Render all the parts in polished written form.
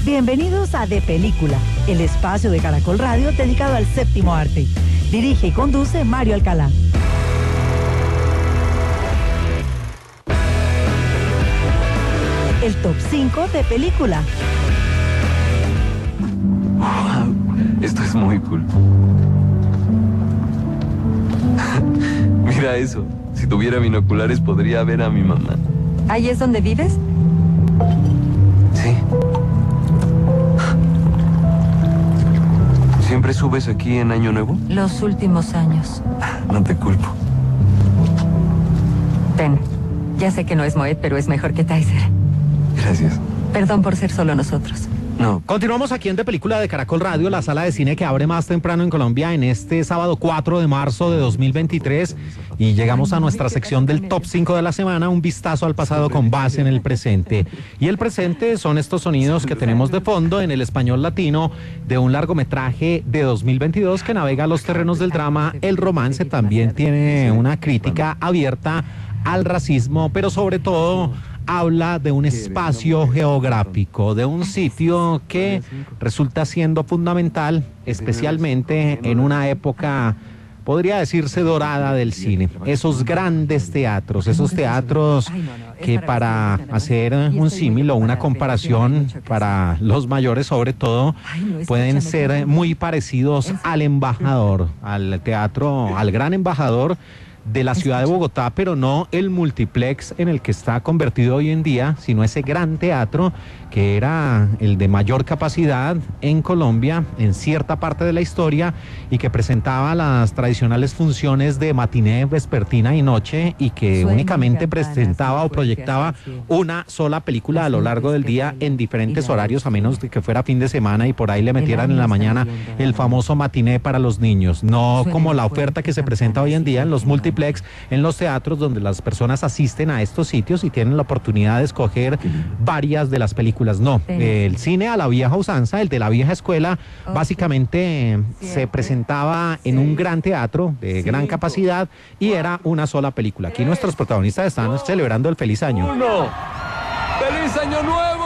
Bienvenidos a De Película, el espacio de Caracol Radio dedicado al séptimo arte. Dirige y conduce Mario Alcalá. El top 5 de película. Wow, esto es muy cool. Mira eso. Si tuviera binoculares podría ver a mi mamá. ¿Ahí es donde vives? Sí. ¿Siempre subes aquí en Año Nuevo? Los últimos años. No te culpo. Ten, ya sé que no es Moet, pero es mejor que Tyser. Gracias. Perdón por ser solo nosotros. No. Continuamos aquí en De Película de Caracol Radio, la sala de cine que abre más temprano en Colombia en este sábado 4 de marzo de 2023 y llegamos a nuestra sección del top 5 de la semana, un vistazo al pasado con base en el presente. Y el presente son estos sonidos que tenemos de fondo en el español latino de un largometraje de 2022 que navega los terrenos del drama, el romance, también tiene una crítica abierta al racismo, pero sobre todo habla de un espacio geográfico, de un sitio que resulta siendo fundamental, especialmente en una época, podría decirse, dorada del cine. Esos grandes teatros, esos teatros que, para hacer un símil o una comparación para los mayores sobre todo, pueden ser muy parecidos al Embajador, al teatro, al Gran Embajador de la ciudad de Bogotá, pero no el multiplex en el que está convertido hoy en día, sino ese gran teatro que era el de mayor capacidad en Colombia en cierta parte de la historia y que presentaba las tradicionales funciones de matiné, vespertina y noche y que únicamente presentaba o proyectaba una sola película a lo largo del día en diferentes horarios, a menos de que fuera fin de semana y por ahí le metieran en la mañana el famoso matiné para los niños, no como la oferta que se presenta hoy en día en los multiplex, en los teatros donde las personas asisten a estos sitios y tienen la oportunidad de escoger varias de las películas. No, el cine a la vieja usanza, el de la vieja escuela, básicamente se presentaba en un gran teatro de gran capacidad y era una sola película. Aquí nuestros protagonistas están celebrando el feliz año. ¡Feliz Año Nuevo!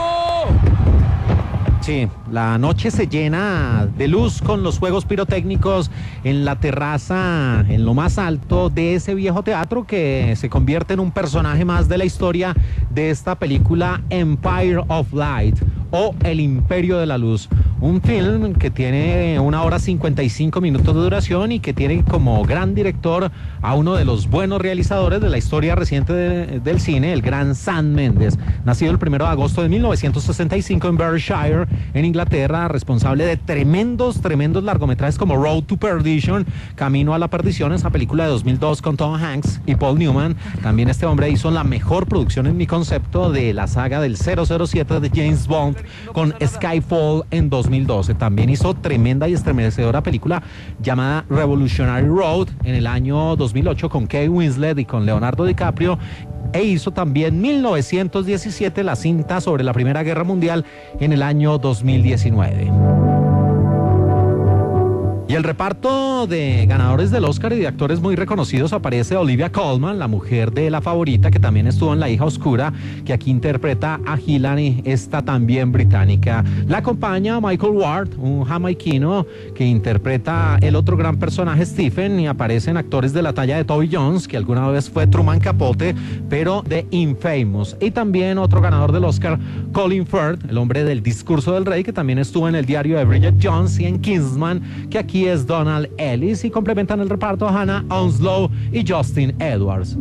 Sí, la noche se llena de luz con los fuegos pirotécnicos en la terraza, en lo más alto de ese viejo teatro que se convierte en un personaje más de la historia de esta película Empire of Light o El Imperio de la Luz. Un film que tiene 1 hora 55 minutos de duración y que tiene como gran director a uno de los buenos realizadores de la historia reciente del cine, el gran Sam Mendes, nacido el 1 de agosto de 1965 en Berkshire, en Inglaterra, responsable de tremendos largometrajes como Road to Perdition, Camino a la Perdición, esa película de 2002 con Tom Hanks y Paul Newman. También este hombre hizo la mejor producción en mi concepto de la saga del 007 de James Bond con Skyfall en 2012. También hizo tremenda y estremecedora película llamada Revolutionary Road en el año 2008 con Kate Winslet y con Leonardo DiCaprio. E hizo también 1917 la cinta sobre la Primera Guerra Mundial en el año 2019. Y el reparto de ganadores del Oscar y de actores muy reconocidos aparece Olivia Colman, la mujer de La Favorita, que también estuvo en La Hija Oscura, que aquí interpreta a Hilary, esta también británica. La acompaña Michael Ward, un jamaiquino que interpreta el otro gran personaje, Stephen, y aparecen actores de la talla de Toby Jones, que alguna vez fue Truman Capote, pero de Infamous. Y también otro ganador del Oscar, Colin Firth, el hombre del Discurso del Rey, que también estuvo en El Diario de Bridget Jones y en Kingsman, que aquí es Donald Ellis, y complementan el reparto a Hannah Onslow y Justin Edwards.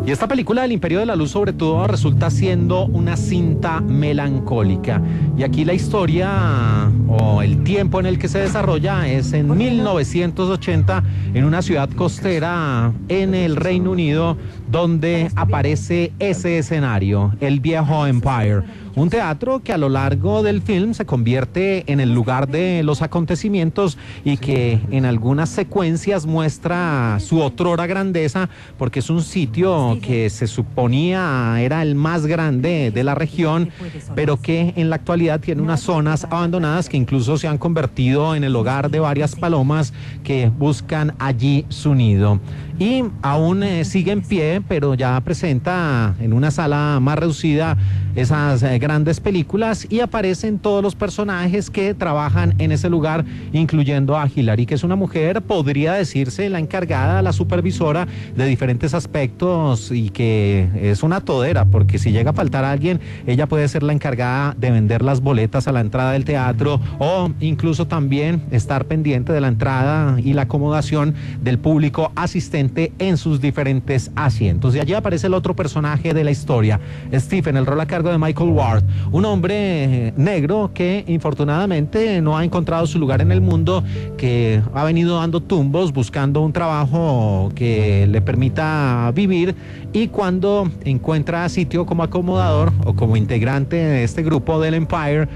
Y esta película del Imperio de la Luz sobre todo resulta siendo una cinta melancólica. Y aquí la historia o el tiempo en el que se desarrolla es en 1980 en una ciudad costera en el Reino Unido donde aparece ese escenario, el viejo Empire. Un teatro que a lo largo del film se convierte en el lugar de los acontecimientos y que en algunas secuencias muestra su otrora grandeza, porque es un sitio que se suponía era el más grande de la región, pero que en la actualidad tiene unas zonas abandonadas que incluso se han convertido en el hogar de varias palomas que buscan allí su nido. y aún sigue en pie, pero ya presenta en una sala más reducida esas grandes películas y aparecen todos los personajes que trabajan en ese lugar, incluyendo a Hilary, que es una mujer, podría decirse, la encargada, la supervisora de diferentes aspectos y que es una todera, porque si llega a faltar alguien, ella puede ser la encargada de vender las boletas a la entrada del teatro o incluso también estar pendiente de la entrada y la acomodación del público asistente en sus diferentes asientos. Y allí aparece el otro personaje de la historia, Stephen, el rol a cargo de Michael Ward, un hombre negro que infortunadamente no ha encontrado su lugar en el mundo, que ha venido dando tumbos buscando un trabajo que le permita vivir, y cuando encuentra sitio como acomodador o como integrante de este grupo del Empire,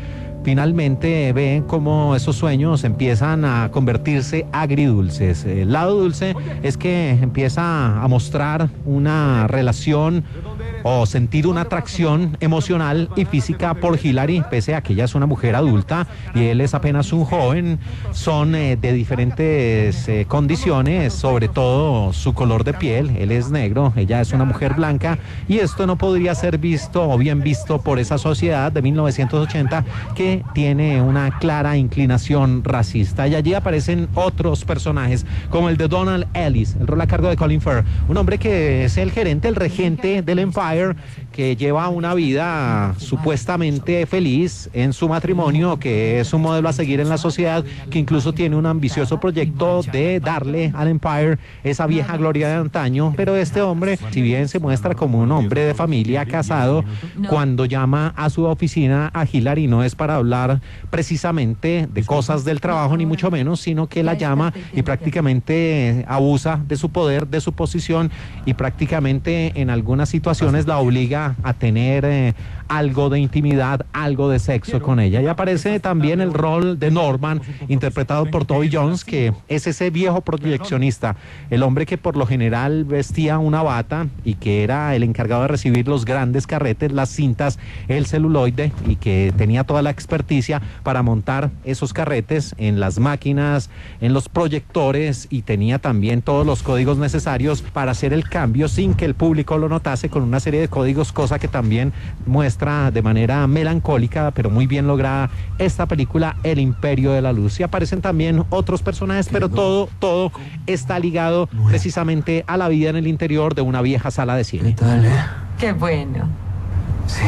finalmente ve cómo esos sueños empiezan a convertirse agridulces. El lado dulce es que empieza a mostrar una relación o sentir una atracción emocional y física por Hilary, pese a que ella es una mujer adulta y él es apenas un joven. Son de diferentes condiciones, sobre todo su color de piel. Él es negro, ella es una mujer blanca, y esto no podría ser visto o bien visto por esa sociedad de 1980 que tiene una clara inclinación racista. Y allí aparecen otros personajes, como el de Donald Ellis, el rol a cargo de Colin Firth, un hombre que es el gerente, el regente del Empire, que lleva una vida supuestamente feliz en su matrimonio, que es un modelo a seguir en la sociedad, que incluso tiene un ambicioso proyecto de darle al Empire esa vieja gloria de antaño. Pero este hombre, si bien se muestra como un hombre de familia casado, cuando llama a su oficina a Hilary no es para hablar precisamente de cosas del trabajo, ni mucho menos, sino que la llama y prácticamente abusa de su poder, de su posición, y prácticamente en algunas situaciones la obliga a tener algo de intimidad, algo de sexo con ella. Y aparece también el rol de Norman, interpretado por Toby Jones, que es ese viejo proyeccionista, el hombre que por lo general vestía una bata y que era el encargado de recibir los grandes carretes, las cintas, el celuloide, y que tenía toda la experticia para montar esos carretes en las máquinas, en los proyectores, y tenía también todos los códigos necesarios para hacer el cambio sin que el público lo notase, con una serie de códigos, cosa que también muestra de manera melancólica pero muy bien lograda esta película, El Imperio de la Luz. Y aparecen también otros personajes, pero todo está ligado precisamente a la vida en el interior de una vieja sala de cine. ¿Qué tal, Qué bueno. Sí.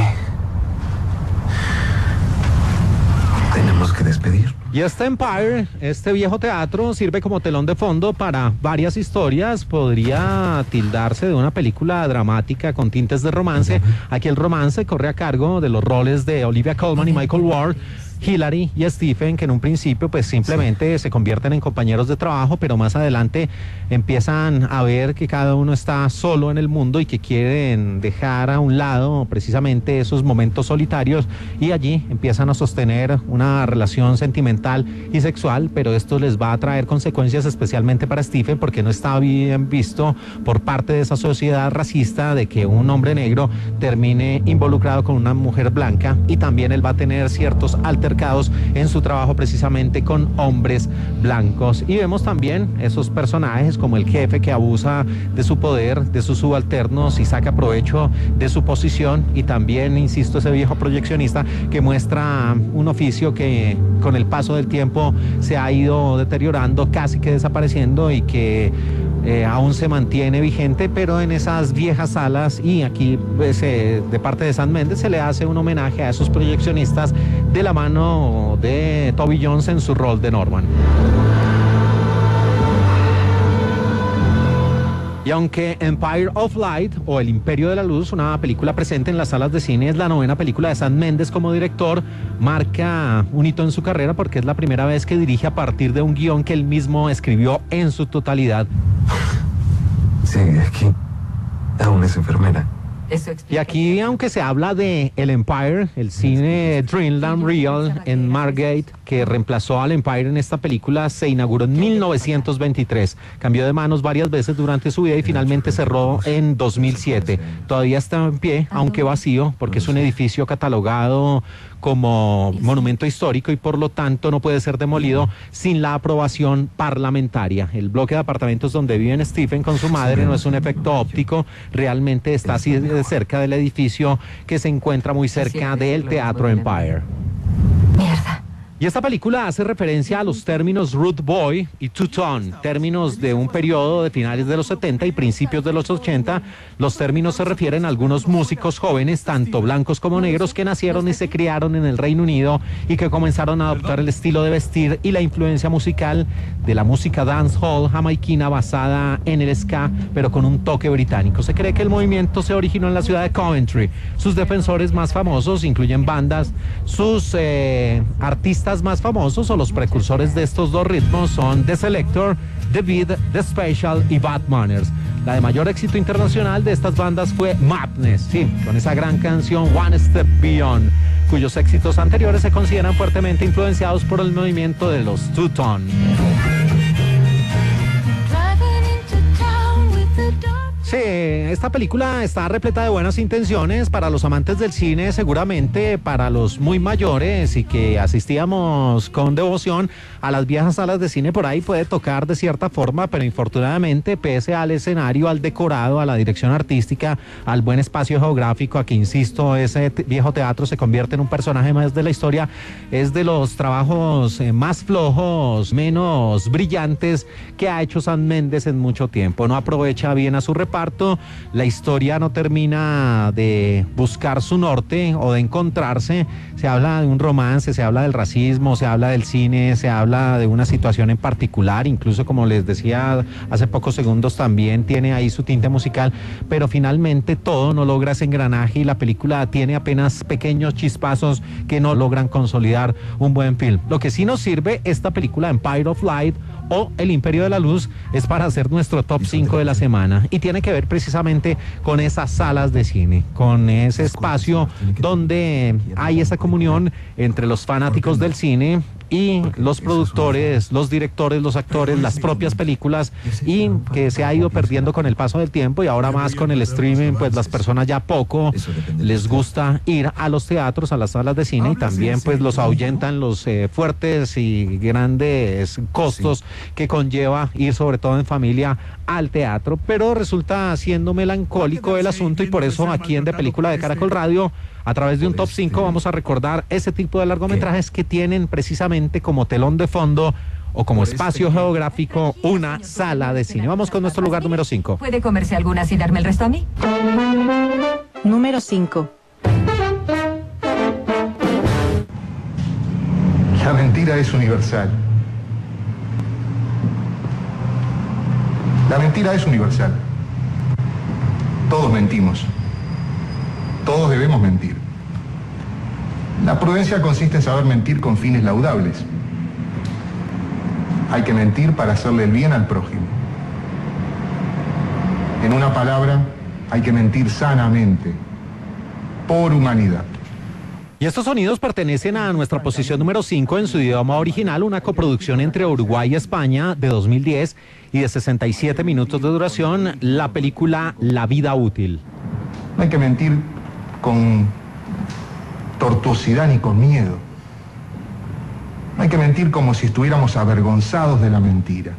Tenemos que despedir. Y este Empire, este viejo teatro, sirve como telón de fondo para varias historias. Podría tildarse de una película dramática con tintes de romance. Aquí el romance corre a cargo de los roles de Olivia Colman y Michael Ward, Hilary y Stephen, que en un principio pues simplemente se convierten en compañeros de trabajo, pero más adelante empiezan a ver que cada uno está solo en el mundo y que quieren dejar a un lado precisamente esos momentos solitarios, y allí empiezan a sostener una relación sentimental y sexual. Pero esto les va a traer consecuencias, especialmente para Stephen, porque no está bien visto por parte de esa sociedad racista de que un hombre negro termine involucrado con una mujer blanca, y también él va a tener ciertos altercados en su trabajo precisamente con hombres blancos. Y vemos también esos personajes como el jefe que abusa de su poder, de sus subalternos, y saca provecho de su posición, y también, insisto, ese viejo proyeccionista que muestra un oficio que con el paso del tiempo se ha ido deteriorando, casi que desapareciendo, y que aún se mantiene vigente, pero en esas viejas salas. Y aquí pues, de parte de Sam Mendes se le hace un homenaje a esos proyeccionistas de la mano de Toby Jones en su rol de Norman. Y aunque Empire of Light, o El Imperio de la Luz, una película presente en las salas de cine, es la 9ª película de Sam Mendes como director, marca un hito en su carrera porque es la primera vez que dirige a partir de un guión que él mismo escribió en su totalidad. Sí, aquí aún es enfermera. Eso Y explica. aquí, aunque se habla de el Empire, el cine Dreamland Real en Margate, que reemplazó al Empire en esta película, se inauguró en 1923. Cambió de manos varias veces durante su vida y finalmente cerró en 2007. Todavía está en pie, aunque vacío, porque es un edificio catalogado como monumento histórico y por lo tanto no puede ser demolido sin la aprobación parlamentaria. El bloque de apartamentos donde viven Stephen con su madre no es un efecto óptico, realmente está así de cerca del edificio que se encuentra muy cerca del Teatro Empire. Mierda. Y esta película hace referencia a los términos Rude Boy y Two-Tone, términos de un periodo de finales de los 70 y principios de los 80. Los términos se refieren a algunos músicos jóvenes, tanto blancos como negros, que nacieron y se criaron en el Reino Unido y que comenzaron a adoptar el estilo de vestir y la influencia musical de la música dancehall jamaiquina basada en el ska, pero con un toque británico. Se cree que el movimiento se originó en la ciudad de Coventry. Sus defensores más famosos incluyen bandas, sus artistas más famosos o los precursores de estos dos ritmos son The Selector, The Beat, The Special y Bad Manners. La de mayor éxito internacional de estas bandas fue Madness, sí, con esa gran canción One Step Beyond, cuyos éxitos anteriores se consideran fuertemente influenciados por el movimiento de los Two-Tone. Sí, esta película está repleta de buenas intenciones para los amantes del cine, seguramente para los muy mayores y que asistíamos con devoción a las viejas salas de cine. Por ahí puede tocar de cierta forma, pero infortunadamente, pese al escenario, al decorado, a la dirección artística, al buen espacio geográfico, a que, insisto, ese viejo teatro se convierte en un personaje más de la historia, es de los trabajos más flojos, menos brillantes que ha hecho Sam Mendes en mucho tiempo. No aprovecha bien a su reparto. La historia no termina de buscar su norte o de encontrarse. Se habla de un romance, se habla del racismo, se habla del cine, se habla de una situación en particular, incluso como les decía hace pocos segundos también tiene ahí su tinte musical, pero finalmente todo no logra ese engranaje y la película tiene apenas pequeños chispazos que no logran consolidar un buen film. Lo que sí nos sirve esta película, Empire of Light o El Imperio de la Luz, es para hacer nuestro top 5 de la semana y tiene que ver precisamente con esas salas de cine, con ese espacio donde hay esa comunión entre los fanáticos del cine y los productores, los directores, los actores, las propias películas, y que se ha ido perdiendo con el paso del tiempo y ahora más con el streaming, pues las personas ya poco les gusta ir a los teatros, a las salas de cine, y también pues los ahuyentan los fuertes y grandes costos que conlleva ir sobre todo en familia al teatro, pero resulta siendo melancólico el asunto y por eso aquí en De Película de Caracol Radio, a través de un top 5 vamos a recordar ese tipo de largometrajes que tienen precisamente como telón de fondo o como espacio geográfico una sala de cine. Vamos con nuestro lugar número 5. ¿Puede comerse algunas y darme el resto a mí? Número 5. La mentira es universal. La mentira es universal. Todos mentimos. Todos debemos mentir. La prudencia consiste en saber mentir con fines laudables. Hay que mentir para hacerle el bien al prójimo. En una palabra, hay que mentir sanamente, por humanidad. Y estos sonidos pertenecen a nuestra posición número 5 en su idioma original, una coproducción entre Uruguay y España de 2010 y de 67 minutos de duración, la película La vida útil. No hay que mentir con tortuosidad ni con miedo. No hay que mentir como si estuviéramos avergonzados de la mentira.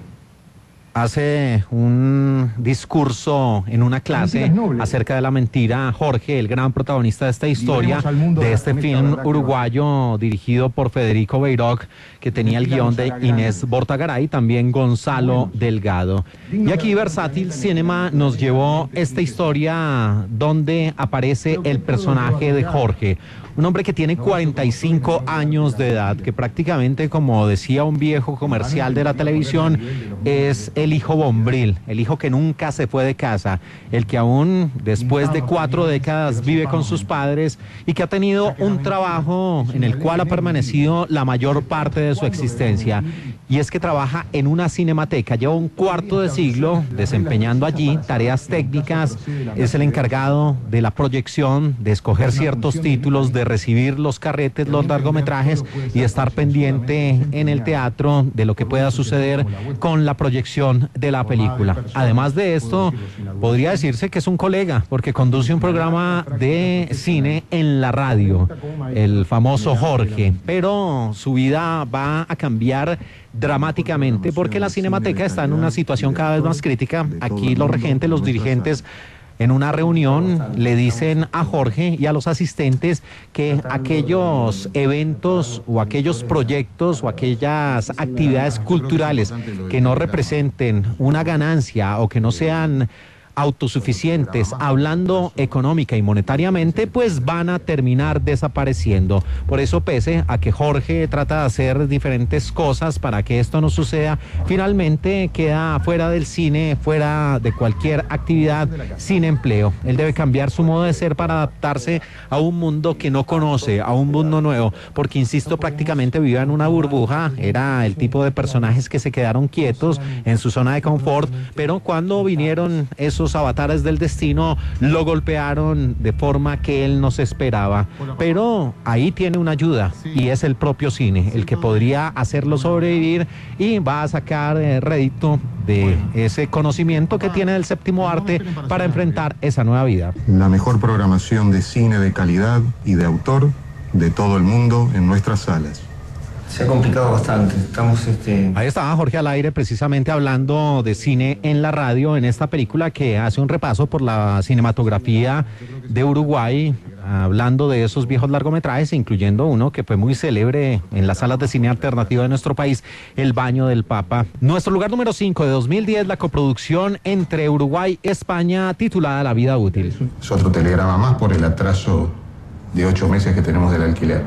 Hace un discurso en una clase noble acerca de la mentira Jorge, el gran protagonista de esta historia, de este film uruguayo dirigido por Federico Beiroc, que tenía el guión de Inés Bortagaray, también Gonzalo Delgado. Y aquí Versátil Cinema nos llevó esta historia donde aparece el personaje de Jorge, un hombre que tiene 45 años de edad, que prácticamente, como decía un viejo comercial de la televisión, es el hijo bombril, el hijo que nunca se fue de casa, el que aún después de 4 décadas vive con sus padres y que ha tenido un trabajo en el cual ha permanecido la mayor parte de su existencia. Y es que trabaja en una cinemateca, lleva un cuarto de siglo desempeñando allí tareas técnicas, es el encargado de la proyección, de escoger ciertos títulos, de recibir los carretes, los largometrajes y estar pendiente en el teatro de lo que pueda suceder con la proyección de la película. Además de esto, podría decirse que es un colega, porque conduce un programa de cine en la radio, el famoso Jorge, pero su vida va a cambiar dramáticamente porque la Cinemateca está en una situación cada vez más crítica. Aquí los regentes, los dirigentes, en una reunión le dicen a Jorge y a los asistentes que aquellos eventos o aquellos proyectos o aquellas actividades culturales que no representen una ganancia o que no sean autosuficientes, hablando económica y monetariamente, pues van a terminar desapareciendo. Por eso, pese a que Jorge trata de hacer diferentes cosas para que esto no suceda, finalmente queda fuera del cine, fuera de cualquier actividad, sin empleo. Él debe cambiar su modo de ser para adaptarse a un mundo que no conoce, a un mundo nuevo, porque, insisto, prácticamente vivía en una burbuja, era el tipo de personajes que se quedaron quietos en su zona de confort, pero cuando vinieron esos avatares del destino, lo golpearon de forma que él no se esperaba. Pero ahí tiene una ayuda y es el propio cine, el que podría hacerlo sobrevivir y va a sacar rédito de ese conocimiento que tiene del séptimo arte para enfrentar esa nueva vida. La mejor programación de cine de calidad y de autor de todo el mundo en nuestras salas. Se ha complicado bastante. Ahí estaba Jorge al aire precisamente hablando de cine en la radio en esta película que hace un repaso por la cinematografía de Uruguay, hablando de esos viejos largometrajes, incluyendo uno que fue muy célebre en las salas de cine alternativo de nuestro país, El Baño del Papa. Nuestro lugar número 5 de 2010, la coproducción entre Uruguay y España, titulada La Vida Útil. Es otro telegrama más por el atraso de 8 meses que tenemos del alquiler.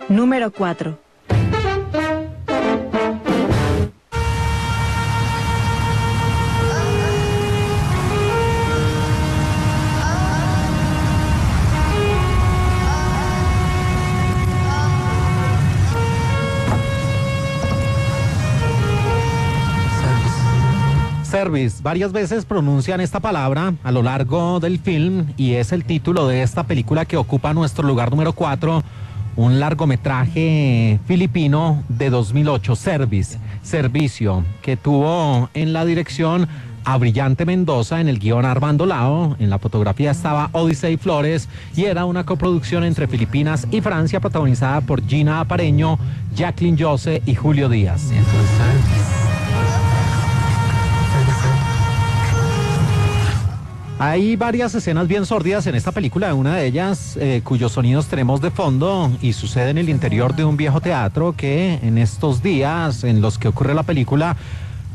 Número 4. Service. Varias veces pronuncian esta palabra a lo largo del film y es el título de esta película que ocupa nuestro lugar número 4, un largometraje filipino de 2008, Service, Servicio, que tuvo en la dirección a Brillante Mendoza, en el guión Armando Lao, en la fotografía estaba Odisei Flores y era una coproducción entre Filipinas y Francia protagonizada por Gina Apareño, Jacqueline Jose y Julio Díaz. Hay varias escenas bien sórdidas en esta película, una de ellas cuyos sonidos tenemos de fondo y sucede en el interior de un viejo teatro que en estos días en los que ocurre la película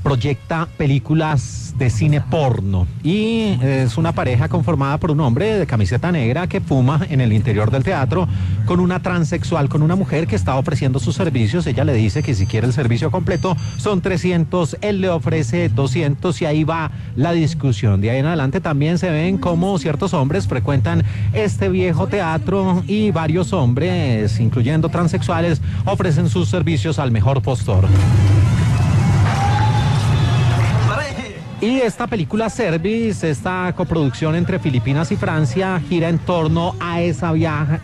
proyecta películas de cine porno y es una pareja conformada por un hombre de camiseta negra que fuma en el interior del teatro con una transexual, con una mujer que está ofreciendo sus servicios. Ella le dice que si quiere el servicio completo son 300, él le ofrece 200 y ahí va la discusión. De ahí en adelante también se ven cómo ciertos hombres frecuentan este viejo teatro y varios hombres, incluyendo transexuales, ofrecen sus servicios al mejor postor. Y esta película Service, esta coproducción entre Filipinas y Francia, gira en torno a esa viaje.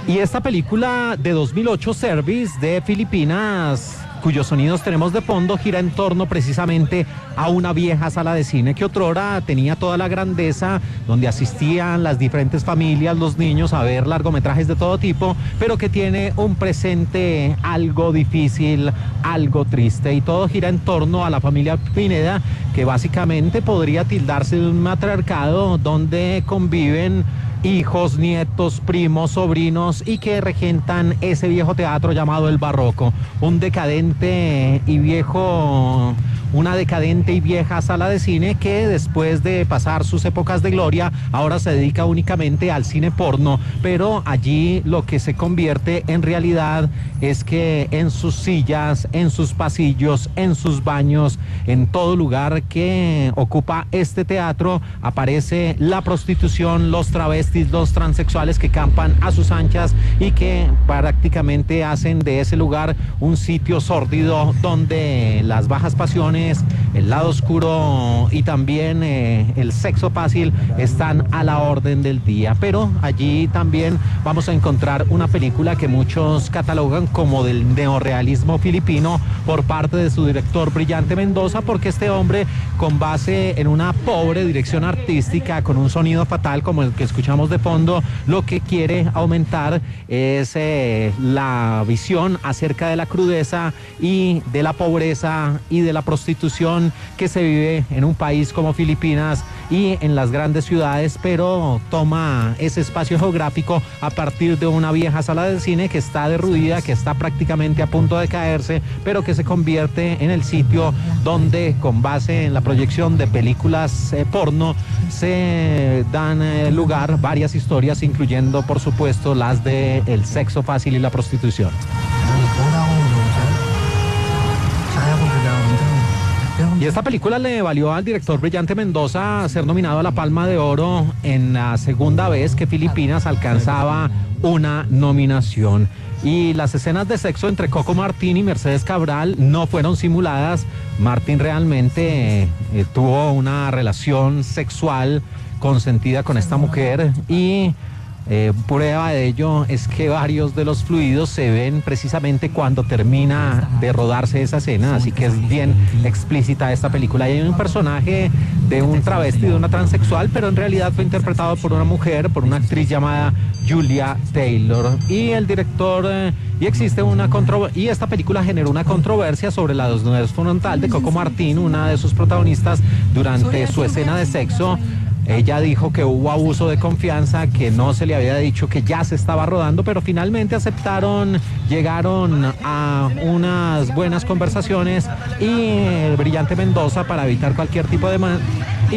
Y esta película de 2008, Service, de Filipinas, cuyos sonidos tenemos de fondo, gira en torno precisamente a una vieja sala de cine que otrora tenía toda la grandeza, donde asistían las diferentes familias, los niños, a ver largometrajes de todo tipo, pero que tiene un presente algo difícil, algo triste, y todo gira en torno a la familia Pineda, que básicamente podría tildarse de un matriarcado donde conviven hijos, nietos, primos, sobrinos y que regentan ese viejo teatro llamado El Barroco, un decadente y viejo una decadente y vieja sala de cine que después de pasar sus épocas de gloria, ahora se dedica únicamente al cine porno, pero allí lo que se convierte en realidad es que en sus sillas, en sus pasillos, en sus baños, en todo lugar que ocupa este teatro, aparece la prostitución, los travestis, los transexuales que campan a sus anchas y que prácticamente hacen de ese lugar un sitio sórdido donde las bajas pasiones, el lado oscuro y también el sexo fácil están a la orden del día. Pero allí también vamos a encontrar una película que muchos catalogan como del neorrealismo filipino por parte de su director Brillante Mendoza, porque este hombre, con base en una pobre dirección artística con un sonido fatal como el que escuchamos de fondo, lo que quiere aumentar es la visión acerca de la crudeza y de la pobreza y de la prostitución que se vive en un país como Filipinas y en las grandes ciudades, pero toma ese espacio geográfico a partir de una vieja sala de cine que está derruida, que está prácticamente a punto de caerse, pero que se convierte en el sitio donde, con base en la proyección de películas porno, se dan lugar varias historias, incluyendo por supuesto las de el sexo fácil y la prostitución. Y esta película le valió al director Brillante Mendoza ser nominado a la Palma de Oro en la segunda vez que Filipinas alcanzaba una nominación. Y las escenas de sexo entre Coco Martín y Mercedes Cabral no fueron simuladas. Martín realmente tuvo una relación sexual consentida con esta mujer y prueba de ello es que varios de los fluidos se ven precisamente cuando termina de rodarse esa escena, así que es bien explícita esta película. Y hay un personaje de un travesti, de una transexual, pero en realidad fue interpretado por una mujer, por una actriz llamada Julia Taylor. Y el director, y existe una controversia, y esta película generó una controversia sobre la desnudez frontal de Coco Martín, una de sus protagonistas, durante su escena de sexo. Ella dijo que hubo abuso de confianza, que no se le había dicho que ya se estaba rodando, pero finalmente aceptaron, llegaron a unas buenas conversaciones y Brillante Mendoza, para evitar cualquier tipo de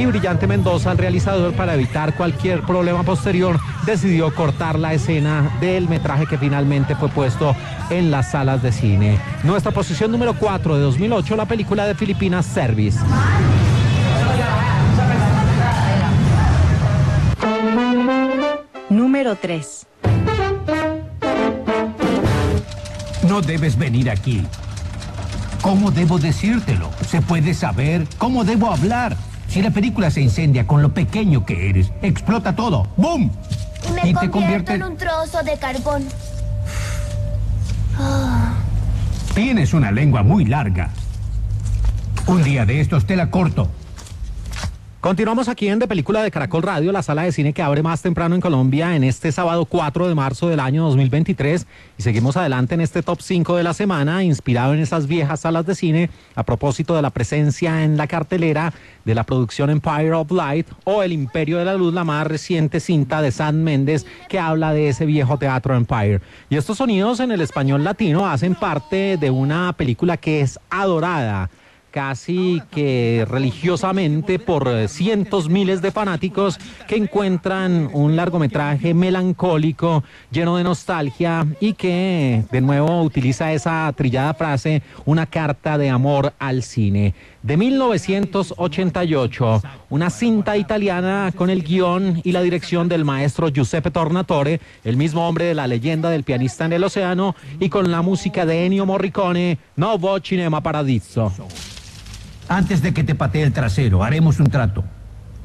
Brillante Mendoza, el realizador, para evitar cualquier problema posterior, decidió cortar la escena del metraje que finalmente fue puesto en las salas de cine. Nuestra posición número 4 de 2008, la película de Filipinas, Service. Número 3. No debes venir aquí. ¿Cómo debo decírtelo? ¿Se puede saber? ¿Cómo debo hablar? Si la película se incendia con lo pequeño que eres, explota todo. ¡Bum! Y me convierto en un trozo de carbón. Tienes una lengua muy larga. Un día de estos te la corto. Continuamos aquí en De Película de Caracol Radio, la sala de cine que abre más temprano en Colombia en este sábado 4 de marzo del año 2023, y seguimos adelante en este top 5 de la semana, inspirado en esas viejas salas de cine, a propósito de la presencia en la cartelera de la producción Empire of Light o El Imperio de la Luz, la más reciente cinta de Sam Mendes que habla de ese viejo teatro Empire. Y estos sonidos en el español latino hacen parte de una película que es adorada casi que religiosamente por cientos miles de fanáticos que encuentran un largometraje melancólico, lleno de nostalgia y que de nuevo utiliza esa trillada frase, una carta de amor al cine. De 1988, una cinta italiana con el guión y la dirección del maestro Giuseppe Tornatore, el mismo hombre de La leyenda del pianista en el océano, y con la música de Ennio Morricone, Nuovo Cinema Paradiso. Antes de que te patee el trasero, haremos un trato.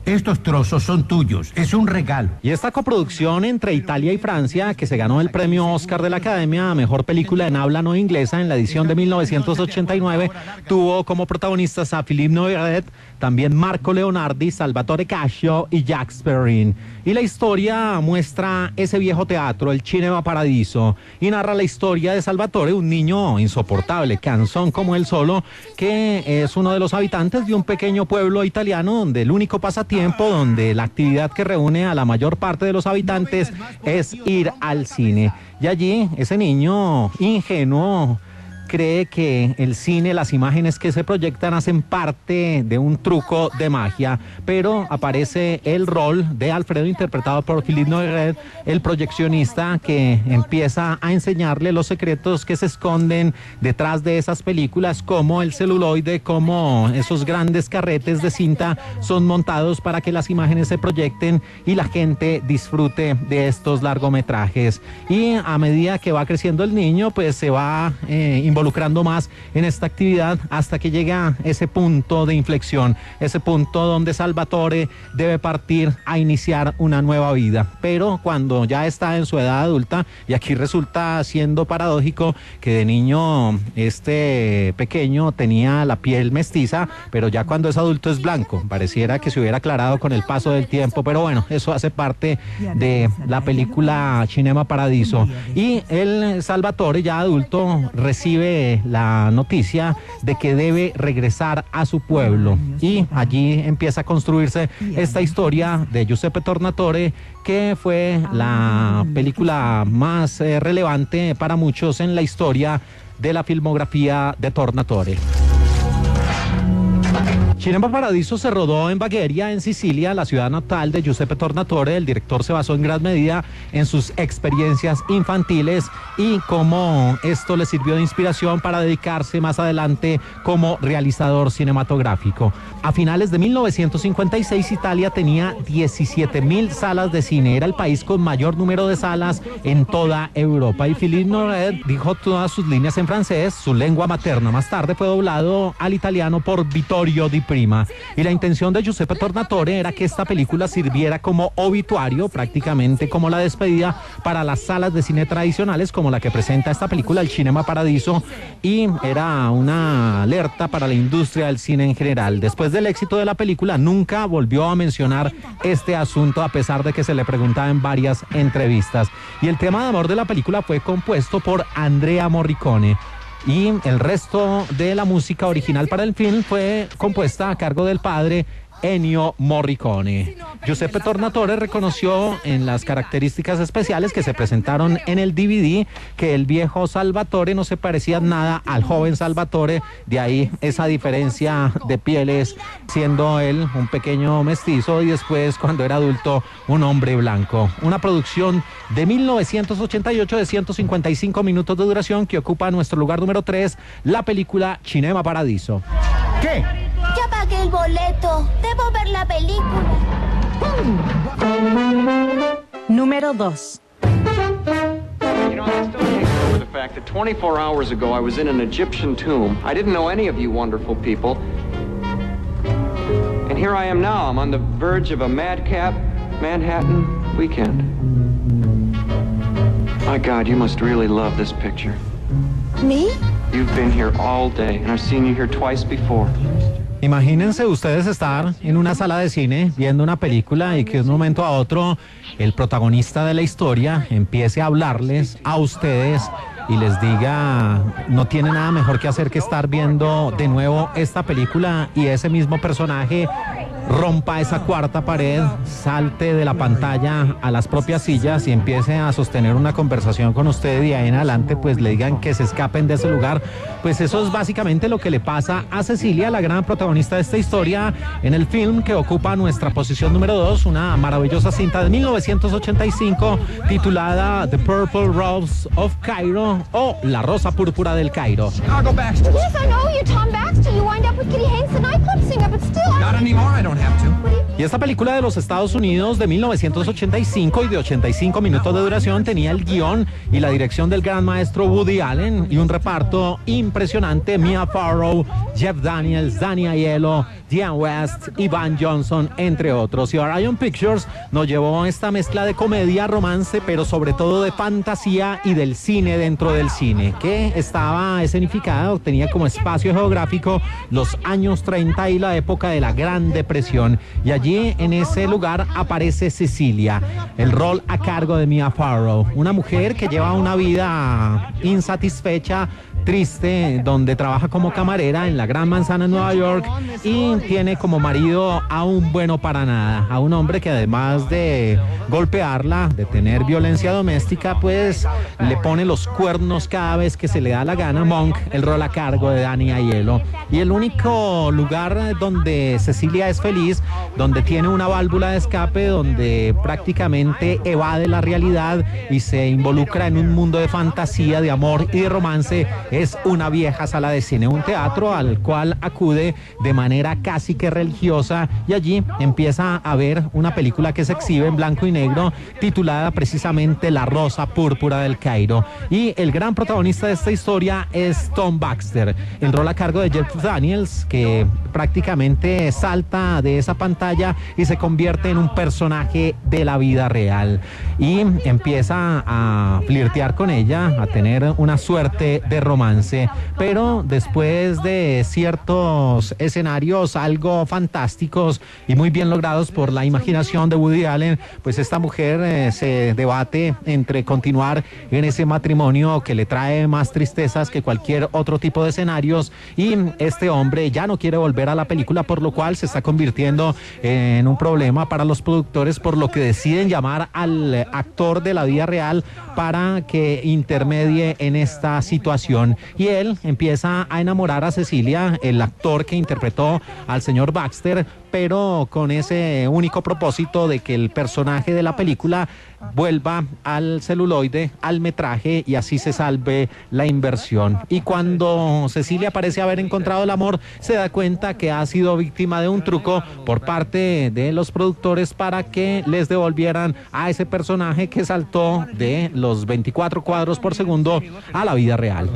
Estos trozos son tuyos, es un regalo. Y esta coproducción entre Italia y Francia, que se ganó el premio Oscar de la Academia a Mejor Película en Habla No Inglesa en la edición de 1989, tuvo como protagonistas a Philippe Noiret, también Marco Leonardi, Salvatore Cascio y Jacques Perrin. Y la historia muestra ese viejo teatro, el Cinema Paradiso, y narra la historia de Salvatore, un niño insoportable, cansón como él solo, que es uno de los habitantes de un pequeño pueblo italiano donde el único pasatiempo, donde la actividad que reúne a la mayor parte de los habitantes es ir al cine. Y allí ese niño ingenuo cree que el cine, las imágenes que se proyectan hacen parte de un truco de magia, pero aparece el rol de Alfredo, interpretado por Philippe Noiret, el proyeccionista que empieza a enseñarle los secretos que se esconden detrás de esas películas, como el celuloide, como esos grandes carretes de cinta son montados para que las imágenes se proyecten y la gente disfrute de estos largometrajes. Y a medida que va creciendo el niño, pues se va involucrando más en esta actividad hasta que llega ese punto de inflexión, ese punto donde Salvatore debe partir a iniciar una nueva vida. Pero cuando ya está en su edad adulta, y aquí resulta siendo paradójico que de niño este pequeño tenía la piel mestiza, pero ya cuando es adulto es blanco. Pareciera que se hubiera aclarado con el paso del tiempo, pero bueno, eso hace parte de la película Cinema Paradiso. Y el Salvatore, ya adulto, recibe la noticia de que debe regresar a su pueblo, y allí empieza a construirse esta historia de Giuseppe Tornatore, que fue la película más relevante para muchos en la historia de la filmografía de Tornatore. Cinema Paradiso se rodó en Bagheria, en Sicilia, la ciudad natal de Giuseppe Tornatore. El director se basó en gran medida en sus experiencias infantiles y cómo esto le sirvió de inspiración para dedicarse más adelante como realizador cinematográfico. A finales de 1956, Italia tenía 17.000 salas de cine. Era el país con mayor número de salas en toda Europa. Y Philippe Noiret dijo todas sus líneas en francés, su lengua materna. Más tarde fue doblado al italiano por Vittorio Di Prima. Y la intención de Giuseppe Tornatore era que esta película sirviera como obituario, prácticamente como la despedida para las salas de cine tradicionales, como la que presenta esta película, el Cinema Paradiso, y era una alerta para la industria del cine en general. Después del éxito de la película, nunca volvió a mencionar este asunto, a pesar de que se le preguntaba en varias entrevistas. Y el tema de amor de la película fue compuesto por Andrea Morricone. Y el resto de la música original para el film fue compuesta a cargo del padre Ennio Morricone. Giuseppe Tornatore reconoció en las características especiales que se presentaron en el DVD que el viejo Salvatore no se parecía nada al joven Salvatore, de ahí esa diferencia de pieles, siendo él un pequeño mestizo y después, cuando era adulto, un hombre blanco. Una producción de 1988 de 155 minutos de duración que ocupa nuestro lugar número 3, la película Cinema Paradiso. ¿Qué? Ya pagué el boleto. Debo ver la película. Número 2. You know, I still can't get over the fact that 24 hours ago I was in an Egyptian tomb. I didn't know any of you wonderful people. And here I am now. I'm on the verge of a madcap Manhattan weekend. My God, you must really love this picture. ¿Me? You've been here all day, and I've seen you here twice before. Imagínense ustedes estar en una sala de cine viendo una película y que de un momento a otro el protagonista de la historia empiece a hablarles a ustedes y les diga: no tiene nada mejor que hacer que estar viendo de nuevo esta película, y ese mismo personaje rompa esa cuarta pared, salte de la pantalla a las propias sillas y empiece a sostener una conversación con usted, y ahí en adelante pues le digan que se escapen de ese lugar. Pues eso es básicamente lo que le pasa a Cecilia, la gran protagonista de esta historia, en el film que ocupa nuestra posición número 2, una maravillosa cinta de 1985 titulada The Purple Rose of Cairo, o La Rosa Púrpura del Cairo. Chicago Baxter. Yes, I know. You're Tom Baxter. You wind up with Kitty Hanks, the nightclub singer, but still... Not anymore, I don't have to. Y esta película de los Estados Unidos de 1985 y de 85 minutos de duración tenía el guión y la dirección del gran maestro Woody Allen y un reparto impresionante: Mia Farrow, Jeff Daniels, Danny Aiello, Diane West y Van Johnson, entre otros. Y Orion Pictures nos llevó esta mezcla de comedia, romance, pero sobre todo de fantasía y del cine dentro del cine, que estaba escenificada, tenía como espacio geográfico los años 30 y la época de la Gran Depresión. Y allí, en ese lugar, aparece Cecilia, el rol a cargo de Mia Farrow, una mujer que lleva una vida insatisfecha, triste, donde trabaja como camarera en la Gran Manzana en Nueva York y tiene como marido a un bueno para nada, a un hombre que además de golpearla, de tener violencia doméstica, pues le pone los cuernos cada vez que se le da la gana. Monk, el rol a cargo de Danny Aiello. Y el único lugar donde Cecilia es feliz, donde tiene una válvula de escape, donde prácticamente evade la realidad y se involucra en un mundo de fantasía, de amor y de romance, es una vieja sala de cine, un teatro al cual acude de manera casi que religiosa, y allí empieza a ver una película que se exhibe en blanco y negro titulada precisamente La Rosa Púrpura del Cairo, y el gran protagonista de esta historia es Tom Baxter, el rol a cargo de Jeff Daniels, que prácticamente salta de esa pantalla y se convierte en un personaje de la vida real y empieza a flirtear con ella, a tener una suerte de romance, pero después de ciertos escenarios algo fantásticos y muy bien logrados por la imaginación de Woody Allen, pues esta mujer se debate entre continuar en ese matrimonio que le trae más tristezas que cualquier otro tipo de escenarios, y este hombre ya no quiere volver a la película, por lo cual se está convirtiendo en un problema para los productores, por lo que deciden llamar al actor de la vida real para que intermedie en esta situación, y él empieza a enamorar a Cecilia, el actor que interpretó al señor Baxter, pero con ese único propósito de que el personaje de la película vuelva al celuloide, al metraje, y así se salve la inversión. Y cuando Cecilia parece haber encontrado el amor, se da cuenta que ha sido víctima de un truco por parte de los productores para que les devolvieran a ese personaje que saltó de los 24 cuadros por segundo a la vida real.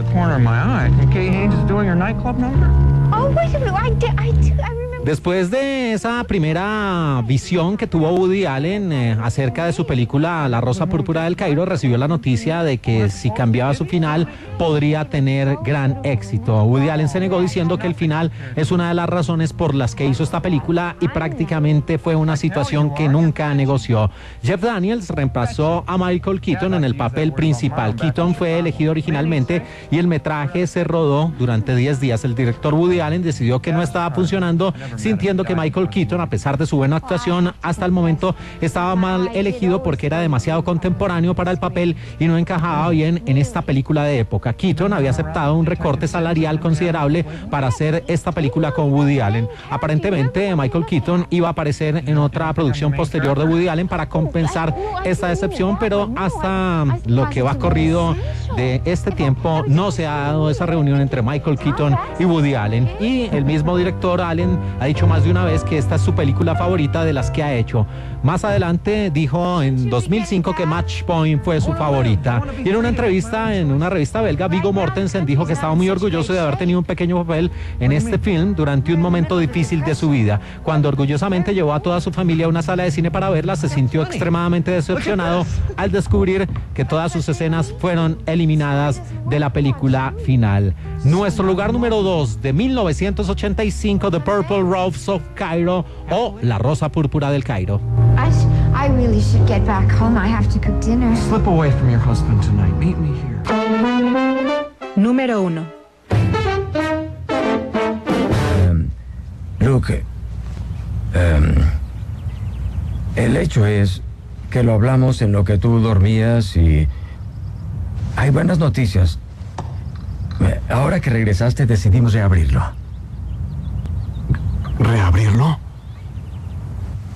Después de esa primera visión que tuvo Woody Allen acerca de su película La Rosa Púrpura del Cairo, recibió la noticia de que si cambiaba su final podría tener gran éxito. Woody Allen se negó diciendo que el final es una de las razones por las que hizo esta película y prácticamente fue una situación que nunca negoció. Jeff Daniels reemplazó a Michael Keaton en el papel principal. Keaton fue elegido originalmente y el metraje se rodó durante 10 días. El director Woody Allen decidió que no estaba funcionando, sintiendo que Michael Keaton, a pesar de su buena actuación, hasta el momento estaba mal elegido porque era demasiado contemporáneo para el papel y no encajaba bien en esta película de época. Keaton había aceptado un recorte salarial considerable para hacer esta película con Woody Allen. Aparentemente Michael Keaton iba a aparecer en otra producción posterior de Woody Allen para compensar esta decepción, pero hasta lo que va corrido de este tiempo no se ha dado esa reunión entre Michael Keaton y Woody Allen, y el mismo director Allen ha dicho más de una vez que esta es su película favorita de las que ha hecho. Más adelante dijo en 2005 que Match Point fue su favorita, y en una entrevista en una revista belga, Viggo Mortensen dijo que estaba muy orgulloso de haber tenido un pequeño papel en este film durante un momento difícil de su vida. Cuando orgullosamente llevó a toda su familia a una sala de cine para verla, se sintió extremadamente decepcionado al descubrir que todas sus escenas fueron eliminadas de la película final. Nuestro lugar número 2 de 1985, The Purple Rose of Cairo, o La Rosa Púrpura del Cairo. I really should get back home. I have to cook dinner. Slip away from your husband tonight. Meet me here. Número 1. Luke, el hecho es que lo hablamos en lo que tú dormías y hay buenas noticias. Ahora que regresaste decidimos reabrirlo. ¿Reabrirlo?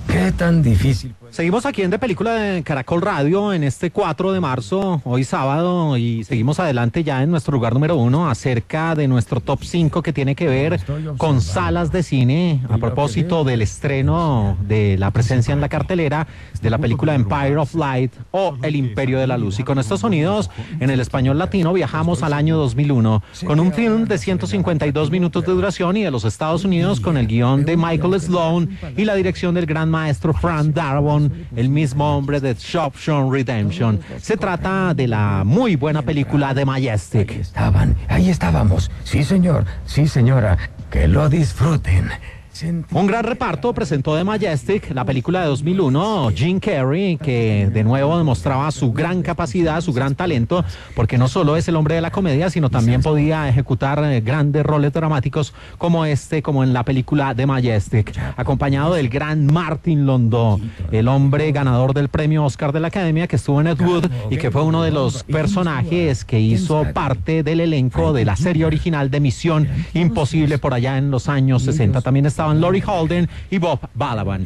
¿Qué tan difícil? Seguimos aquí en De Película de Caracol Radio en este 4 de marzo, hoy sábado, y seguimos adelante ya en nuestro lugar número 1 acerca de nuestro top 5 que tiene que ver con salas de cine, a propósito del estreno de la presencia en la cartelera de la película Empire of Light o El Imperio de la Luz. Y con estos sonidos en el español latino viajamos al año 2001 con un film de 152 minutos de duración y de los Estados Unidos, con el guión de Michael Sloan y la dirección del gran maestro Frank Darabont, el mismo hombre de Shawshank Redemption. Se trata de la muy buena película de Majestic. Ahí estábamos. Sí, señor. Sí, señora. Que lo disfruten. Un gran reparto presentó The Majestic, la película de 2001, Jim Carrey, que de nuevo demostraba su gran capacidad, su gran talento, porque no solo es el hombre de la comedia, sino también podía ejecutar grandes roles dramáticos como en la película The Majestic, acompañado del gran Martin Landau, el hombre ganador del premio Oscar de la Academia, que estuvo en Ed Wood y que fue uno de los personajes que hizo parte del elenco de la serie original de Misión Imposible por allá en los años 60. También estaban Laurie Holden y Bob Balaban.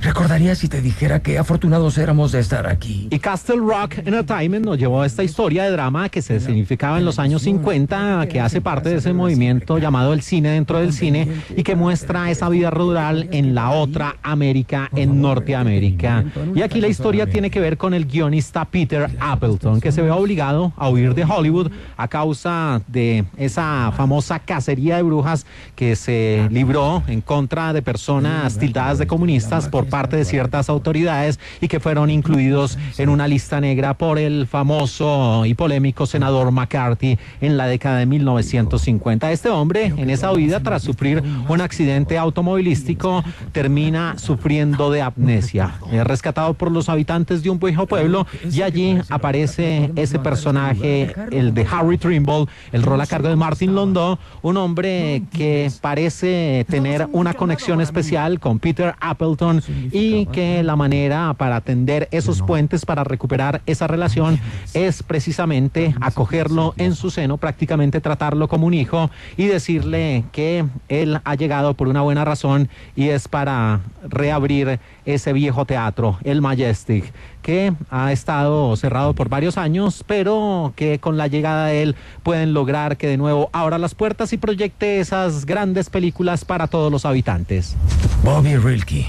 Recordaría si te dijera que afortunados éramos de estar aquí. Y Castle Rock Entertainment nos llevó a esta historia de drama que se significaba en los años 50, que hace parte de ese movimiento llamado el cine dentro del cine y que muestra esa vida rural en la otra América, en Norteamérica. Y aquí la historia tiene que ver con el guionista Peter Appleton, que se ve obligado a huir de Hollywood a causa de esa famosa cacería de brujas que se libró en contra de personas tildadas de comunistas por parte de ciertas autoridades y que fueron incluidos en una lista negra por el famoso y polémico senador McCarthy en la década de 1950. Este hombre, en esa huida tras sufrir un accidente automovilístico, termina sufriendo de amnesia. Es rescatado por los habitantes de un viejo pueblo y allí aparece ese personaje, el de Harry Trimble, el rol a cargo de Martin Landau, un hombre que parece tener una conexión especial con Peter Appleton y que la manera para atender esos puentes, para recuperar esa relación, es precisamente acogerlo en su seno, prácticamente tratarlo como un hijo y decirle que él ha llegado por una buena razón y es para reabrir ese viejo teatro, el Majestic, que ha estado cerrado por varios años, pero que con la llegada de él pueden lograr que de nuevo abra las puertas y proyecte esas grandes películas para todos los habitantes. Bobby Rilke,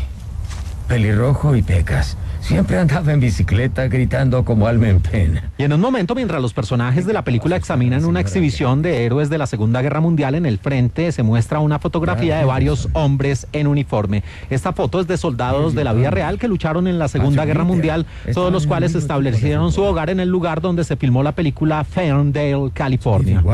pelirrojo y pecas. Siempre andaba en bicicleta gritando como alma en pena. Y en un momento, mientras los personajes de la película examinan una exhibición de héroes de la Segunda Guerra Mundial, en el frente se muestra una fotografía de varios hombres en uniforme. Esta foto es de soldados de la vida real que lucharon en la Segunda Guerra Mundial, todos los cuales establecieron su hogar en el lugar donde se filmó la película Ferndale, California.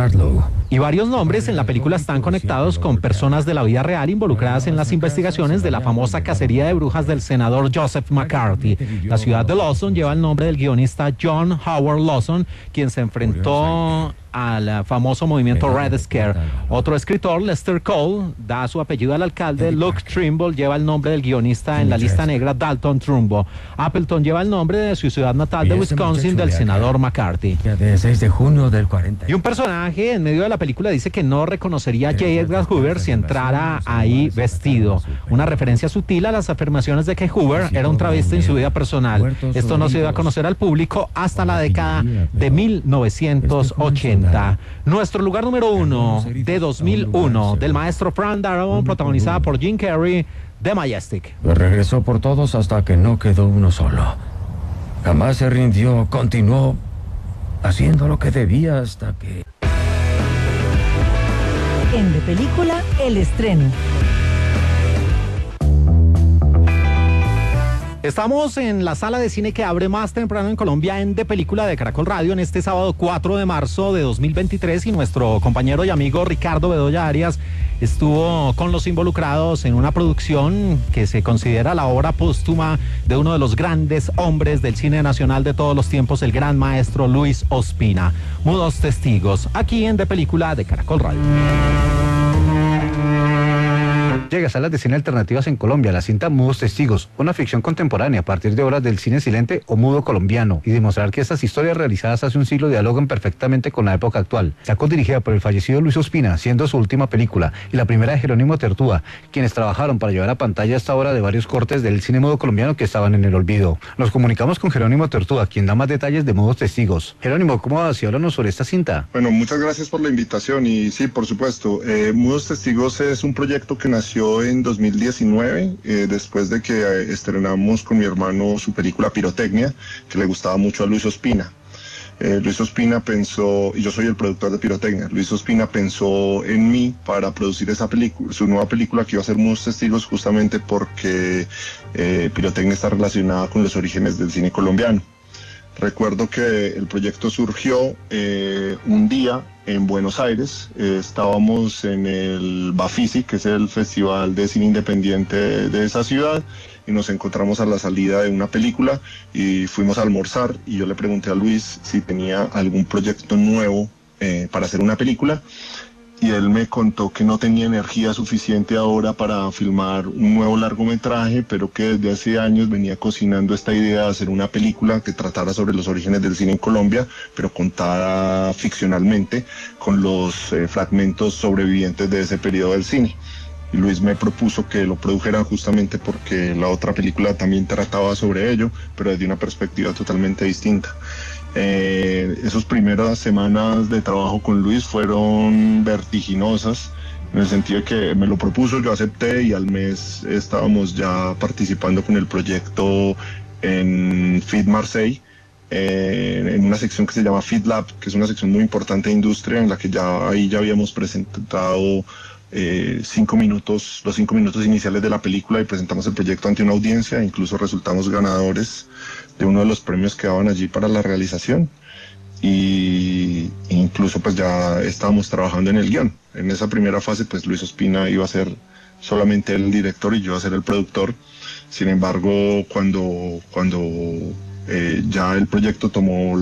Y varios nombres en la película están conectados con personas de la vida real involucradas en las investigaciones de la famosa cacería de brujas del senador Joseph McCarthy. La ciudad de Lawson lleva el nombre del guionista John Howard Lawson, quien se enfrentó al famoso movimiento Red Scare. Otro escritor, Lester Cole, da su apellido al alcalde. Luke Trimble lleva el nombre del guionista en la lista negra Dalton Trumbo. Appleton lleva el nombre de su ciudad natal de Wisconsin, del senador McCarthy. De 6 de junio del 40. Y un personaje en medio de la película dice que no reconocería a J. Edgar Hoover si entrara ahí vestido. Una referencia sutil a las afirmaciones de que Hoover era un travesti en su vida personal. Esto no se dio a conocer al público hasta la década de 1980. Nuestro lugar número 1 de 2001 del maestro Frank Darabont, protagonizada por Jim Carrey, The Majestic. Regresó por todos hasta que no quedó uno solo. Jamás se rindió, continuó haciendo lo que debía hasta que... En De Película, el estreno. Estamos en la sala de cine que abre más temprano en Colombia en De Película de Caracol Radio en este sábado 4 de marzo de 2023 y nuestro compañero y amigo Ricardo Bedoya Arias estuvo con los involucrados en una producción que se considera la obra póstuma de uno de los grandes hombres del cine nacional de todos los tiempos, el gran maestro Luis Ospina. Mudos Testigos, aquí en De Película de Caracol Radio. Llega a salas de cine alternativas en Colombia la cinta Mudos Testigos, una ficción contemporánea a partir de obras del cine silente o mudo colombiano, y demostrar que estas historias realizadas hace un siglo dialogan perfectamente con la época actual. Está codirigida por el fallecido Luis Ospina, siendo su última película, y la primera de Jerónimo Tertúa, quienes trabajaron para llevar a pantalla esta obra de varios cortes del cine mudo colombiano que estaban en el olvido. Nos comunicamos con Jerónimo Tertúa, quien da más detalles de Mudos Testigos. Jerónimo, ¿cómo vas? Y háblanos sobre esta cinta. Bueno, muchas gracias por la invitación, y sí, por supuesto, Mudos Testigos es un proyecto que nació en 2019, después de que estrenamos con mi hermano su película Pirotecnia, que le gustaba mucho a Luis Ospina. Luis Ospina pensó, y yo soy el productor de Pirotecnia, Luis Ospina pensó en mí para producir esa película, su nueva película que iba a ser Mudos Testigos, justamente porque Pirotecnia está relacionada con los orígenes del cine colombiano. Recuerdo que el proyecto surgió un día en Buenos Aires. Estábamos en el Bafisi, que es el festival de cine independiente de esa ciudad, y nos encontramos a la salida de una película y fuimos a almorzar, y yo le pregunté a Luis si tenía algún proyecto nuevo para hacer una película, y él me contó que no tenía energía suficiente ahora para filmar un nuevo largometraje, pero que desde hace años venía cocinando esta idea de hacer una película que tratara sobre los orígenes del cine en Colombia, pero contada ficcionalmente, con los fragmentos sobrevivientes de ese periodo del cine. Y Luis me propuso que lo produjera justamente porque la otra película también trataba sobre ello, pero desde una perspectiva totalmente distinta. Esas primeras semanas de trabajo con Luis fueron vertiginosas, en el sentido de que me lo propuso, yo acepté, y al mes estábamos ya participando con el proyecto en FIT Marseille, en una sección que se llama FIT Lab, que es una sección muy importante de industria, en la que ya habíamos presentado 5 minutos, los 5 minutos iniciales de la película, y presentamos el proyecto ante una audiencia, e incluso resultamos ganadores de uno de los premios que daban allí para la realización, y incluso pues ya estábamos trabajando en el guión. En esa primera fase pues Luis Ospina iba a ser solamente el director y yo iba a ser el productor. Sin embargo, cuando ya el proyecto tomó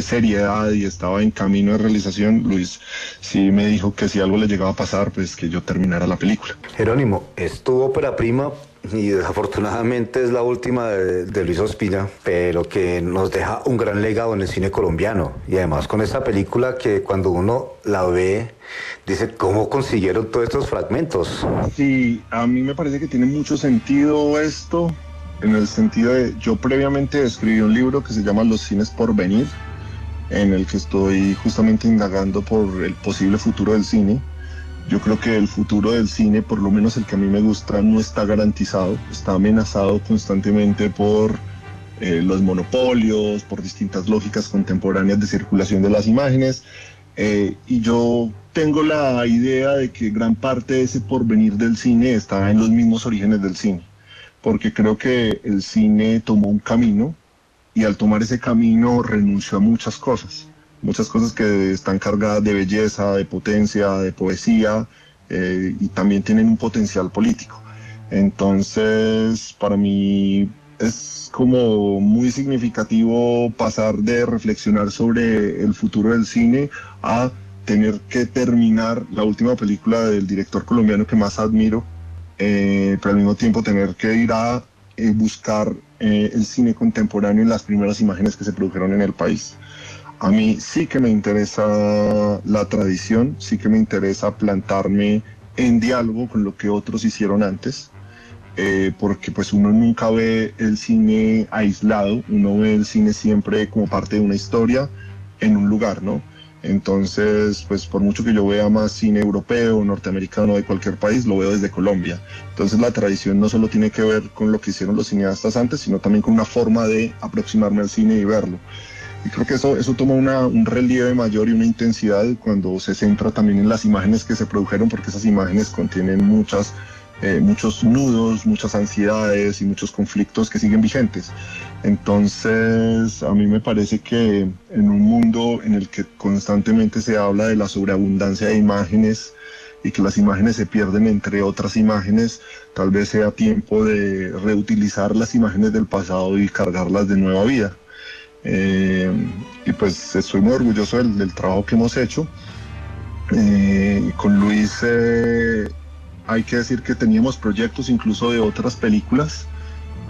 seriedad y estaba en camino de realización, Luis sí me dijo que si algo le llegaba a pasar, pues que yo terminara la película. Jerónimo, es tu ópera prima y desafortunadamente es la última de Luis Ospina, pero que nos deja un gran legado en el cine colombiano, y además con esta película que cuando uno la ve dice cómo consiguieron todos estos fragmentos. Sí, a mí me parece que tiene mucho sentido esto, en el sentido de, yo previamente escribí un libro que se llama Los cines por venir, en el que estoy justamente indagando por el posible futuro del cine. Yo creo que el futuro del cine, por lo menos el que a mí me gusta, no está garantizado, está amenazado constantemente por los monopolios, por distintas lógicas contemporáneas de circulación de las imágenes, y yo tengo la idea de que gran parte de ese porvenir del cine está en los mismos orígenes del cine, porque creo que el cine tomó un camino, y al tomar ese camino renunció a muchas cosas que están cargadas de belleza, de potencia, de poesía, y también tienen un potencial político. Entonces, para mí es como muy significativo pasar de reflexionar sobre el futuro del cine a tener que terminar la última película del director colombiano que más admiro, pero al mismo tiempo tener que ir a buscar el cine contemporáneo en las primeras imágenes que se produjeron en el país. A mí sí que me interesa la tradición, sí que me interesa plantarme en diálogo con lo que otros hicieron antes, porque pues uno nunca ve el cine aislado, uno ve el cine siempre como parte de una historia en un lugar, ¿no? Entonces, pues por mucho que yo vea más cine europeo, norteamericano, de cualquier país, lo veo desde Colombia. Entonces la tradición no solo tiene que ver con lo que hicieron los cineastas antes, sino también con una forma de aproximarme al cine y verlo. Y creo que eso toma un relieve mayor y una intensidad cuando se centra también en las imágenes que se produjeron, porque esas imágenes contienen muchos nudos, muchas ansiedades y muchos conflictos que siguen vigentes. Entonces, a mí me parece que en un mundo en el que constantemente se habla de la sobreabundancia de imágenes y que las imágenes se pierden entre otras imágenes, tal vez sea tiempo de reutilizar las imágenes del pasado y cargarlas de nueva vida. Y pues estoy muy orgulloso del trabajo que hemos hecho. Con Luis hay que decir que teníamos proyectos incluso de otras películas,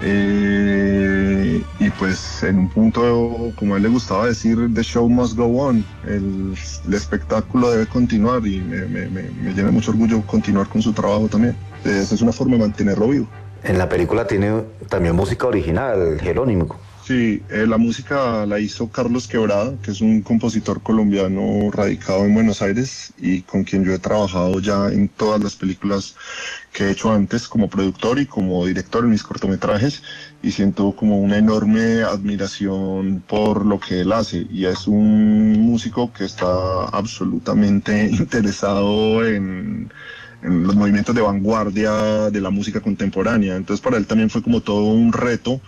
y pues en un punto, como a él le gustaba decir, the show must go on, el espectáculo debe continuar, y me llena mucho orgullo continuar con su trabajo también. Esa es una forma de mantenerlo vivo. En la película tiene también música original, Jerónimo. Sí, la música la hizo Carlos Quebrada, que es un compositor colombiano radicado en Buenos Aires y con quien yo he trabajado ya en todas las películas que he hecho antes como productor y como director en mis cortometrajes, y siento como una enorme admiración por lo que él hace, y es un músico que está absolutamente interesado en los movimientos de vanguardia de la música contemporánea. Entonces para él también fue como todo un reto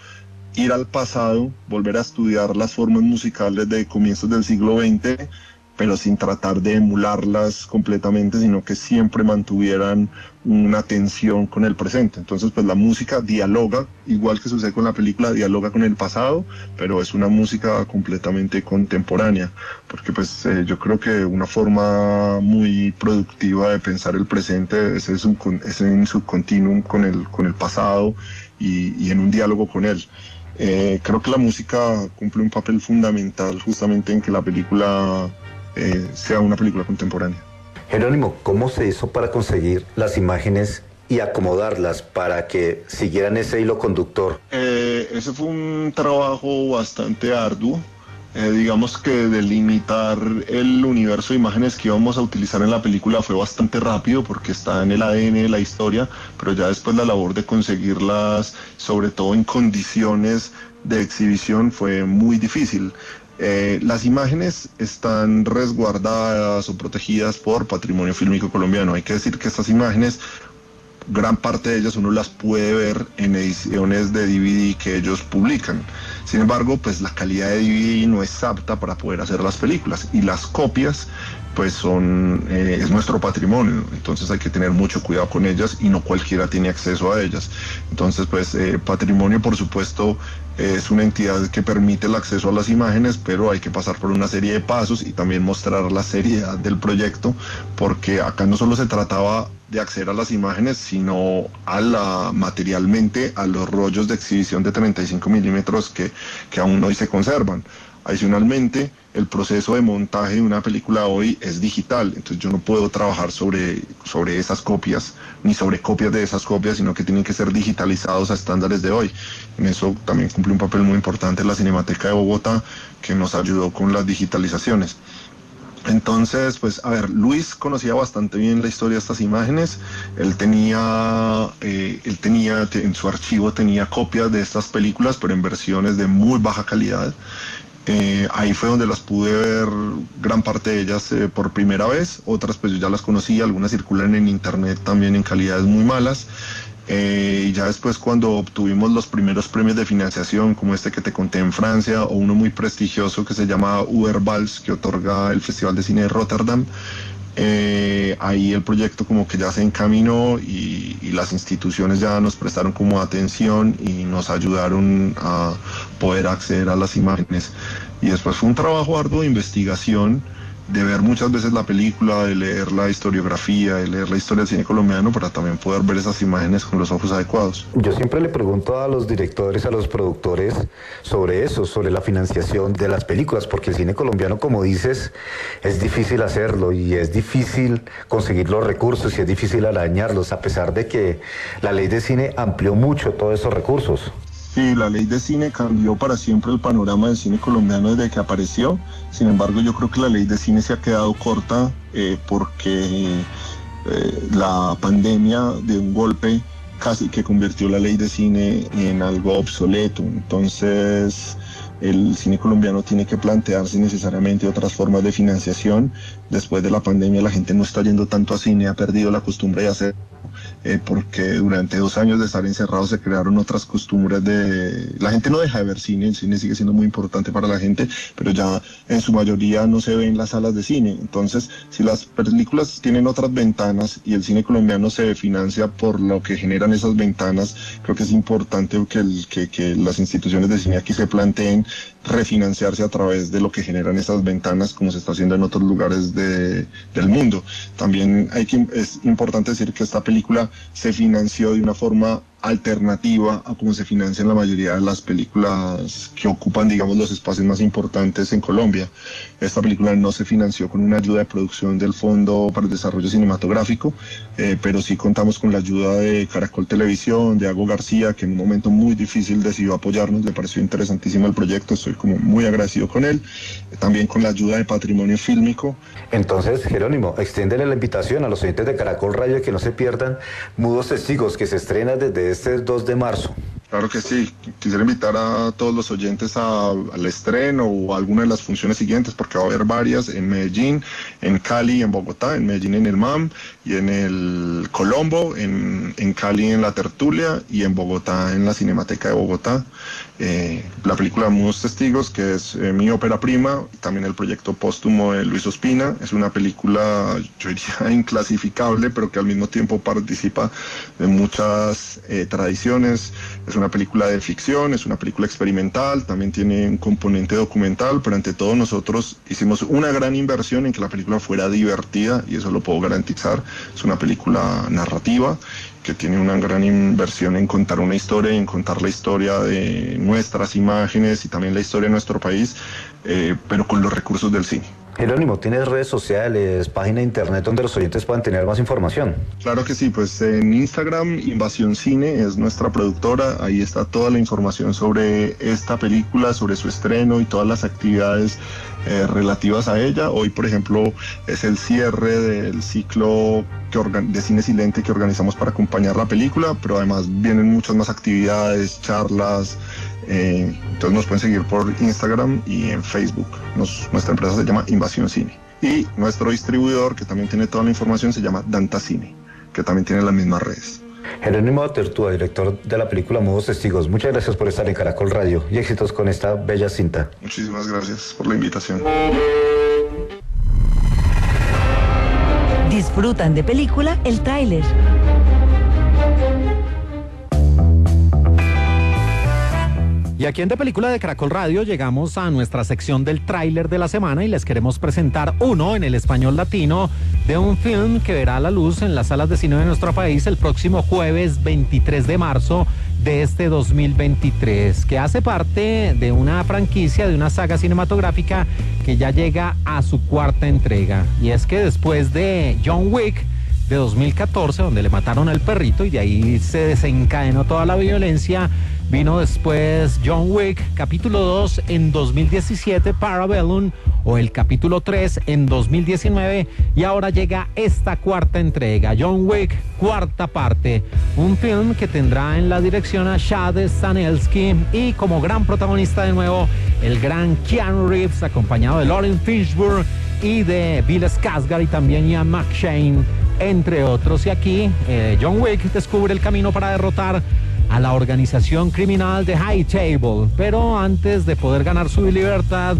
ir al pasado, volver a estudiar las formas musicales de comienzos del siglo XX pero sin tratar de emularlas completamente, sino que siempre mantuvieran una tensión con el presente. Entonces, pues la música dialoga, igual que sucede con la película, dialoga con el pasado, pero es una música completamente contemporánea, porque pues yo creo que una forma muy productiva de pensar el presente es en su continuum con el pasado y en un diálogo con él. Creo que la música cumple un papel fundamental justamente en que la película sea una película contemporánea. Jerónimo, ¿cómo se hizo para conseguir las imágenes y acomodarlas para que siguieran ese hilo conductor? Ese fue un trabajo bastante arduo. Digamos que delimitar el universo de imágenes que íbamos a utilizar en la película fue bastante rápido porque está en el ADN de la historia, pero ya después la labor de conseguirlas, sobre todo en condiciones de exhibición, fue muy difícil. Las imágenes están resguardadas o protegidas por Patrimonio Fílmico Colombiano. Hay que decir que estas imágenes, gran parte de ellas uno las puede ver en ediciones de DVD que ellos publican. Sin embargo, pues la calidad de DVD no es apta para poder hacer las películas, y las copias pues es nuestro patrimonio, entonces hay que tener mucho cuidado con ellas y no cualquiera tiene acceso a ellas. Entonces pues Patrimonio, por supuesto, es una entidad que permite el acceso a las imágenes, pero hay que pasar por una serie de pasos y también mostrar la seriedad del proyecto, porque acá no solo se trataba de acceder a las imágenes, sino materialmente a los rollos de exhibición de 35 milímetros que aún hoy se conservan. Adicionalmente, el proceso de montaje de una película hoy es digital, entonces yo no puedo trabajar sobre esas copias, ni sobre copias de esas copias, sino que tienen que ser digitalizados a estándares de hoy. En eso también cumple un papel muy importante la Cinemateca de Bogotá, que nos ayudó con las digitalizaciones. Entonces, pues, a ver, Luis conocía bastante bien la historia de estas imágenes. Él tenía en su archivo tenía copias de estas películas, pero en versiones de muy baja calidad. Ahí fue donde las pude ver, gran parte de ellas por primera vez, otras pues yo ya las conocía, algunas circulan en internet también en calidades muy malas. Y ya después, cuando obtuvimos los primeros premios de financiación, como este que te conté en Francia, o uno muy prestigioso que se llama Ubervals, que otorga el Festival de Cine de Rotterdam, ahí el proyecto como que ya se encaminó y las instituciones ya nos prestaron como atención y nos ayudaron a poder acceder a las imágenes. Y después fue un trabajo arduo de investigación, de ver muchas veces la película, de leer la historiografía, de leer la historia del cine colombiano, para también poder ver esas imágenes con los ojos adecuados. Yo siempre le pregunto a los directores, a los productores, sobre eso, sobre la financiación de las películas, porque el cine colombiano, como dices, es difícil hacerlo y es difícil conseguir los recursos y es difícil arañarlos, a pesar de que la ley de cine amplió mucho todos esos recursos. Sí, la ley de cine cambió para siempre el panorama del cine colombiano desde que apareció. Sin embargo, yo creo que la ley de cine se ha quedado corta porque la pandemia de un golpe casi que convirtió la ley de cine en algo obsoleto. Entonces, el cine colombiano tiene que plantearse necesariamente otras formas de financiación. Después de la pandemia la gente no está yendo tanto a cine, ha perdido la costumbre de hacer, porque durante 2 años de estar encerrados se crearon otras costumbres la gente no deja de ver cine, el cine sigue siendo muy importante para la gente, pero ya en su mayoría no se ve en las salas de cine. Entonces, si las películas tienen otras ventanas y el cine colombiano se financia por lo que generan esas ventanas, creo que es importante que las instituciones de cine aquí se planteen refinanciarse a través de lo que generan esas ventanas, como se está haciendo en otros lugares del mundo. También es importante decir que esta película se financió de una forma alternativa a como se financian la mayoría de las películas que ocupan, digamos, los espacios más importantes en Colombia. Esta película no se financió con una ayuda de producción del Fondo para el Desarrollo Cinematográfico, pero sí contamos con la ayuda de Caracol Televisión, de Ago García, que en un momento muy difícil decidió apoyarnos. Le pareció interesantísimo el proyecto, estoy como muy agradecido con él. También con la ayuda de Patrimonio Fílmico. Entonces, Jerónimo, extiéndele la invitación a los oyentes de Caracol Radio que no se pierdan Mudos Testigos, que se estrena desde este 2 de marzo. Claro que sí. Quisiera invitar a todos los oyentes al estreno o a alguna de las funciones siguientes, porque va a haber varias en Medellín, en Cali, en Bogotá, en Medellín en el MAM y en el Colombo, en Cali en la Tertulia y en Bogotá en la Cinemateca de Bogotá. La película Mudos Testigos, que es mi ópera prima, y también el proyecto póstumo de Luis Ospina. Es una película, yo diría, inclasificable, pero que al mismo tiempo participa de muchas tradiciones. Es una película de ficción, es una película experimental, también tiene un componente documental, pero ante todo nosotros hicimos una gran inversión en que la película fuera divertida, y eso lo puedo garantizar. Es una película narrativa que tiene una gran inversión en contar una historia y en contar la historia de nuestras imágenes y también la historia de nuestro país, pero con los recursos del cine. Jerónimo, ¿tienes redes sociales, página de internet donde los oyentes puedan tener más información? Claro que sí, pues en Instagram, Invasión Cine es nuestra productora, ahí está toda la información sobre esta película, sobre su estreno y todas las actividades relativas a ella. Hoy, por ejemplo, es el cierre del ciclo de cine silente que organizamos para acompañar la película, pero además vienen muchas más actividades, charlas. Entonces nos pueden seguir por Instagram y en Facebook. Nuestra empresa se llama Invasión Cine. Y nuestro distribuidor, que también tiene toda la información, se llama Danta Cine, que también tiene las mismas redes. Jerónimo Tertúa, director de la película Mudos Testigos, muchas gracias por estar en Caracol Radio y éxitos con esta bella cinta. Muchísimas gracias por la invitación. Disfrutan de película el tráiler. Y aquí en De Película de Caracol Radio llegamos a nuestra sección del tráiler de la semana y les queremos presentar uno en el español latino de un film que verá la luz en las salas de cine de nuestro país el próximo jueves 23 de marzo de este 2023, que hace parte de una franquicia, de una saga cinematográfica que ya llega a su cuarta entrega. Y es que después de John Wick de 2014, donde le mataron al perrito y de ahí se desencadenó toda la violencia, vino después John Wick capítulo 2 en 2017, Parabellum, o el capítulo 3 en 2019, y ahora llega esta cuarta entrega, John Wick, cuarta parte, un film que tendrá en la dirección a Chad Stahelski y como gran protagonista de nuevo el gran Keanu Reeves, acompañado de Lawrence Fishburne y de Bill Skarsgård y también Ian McShane, entre otros. Y aquí John Wick descubre el camino para derrotar a la organización criminal de High Table, pero antes de poder ganar su libertad,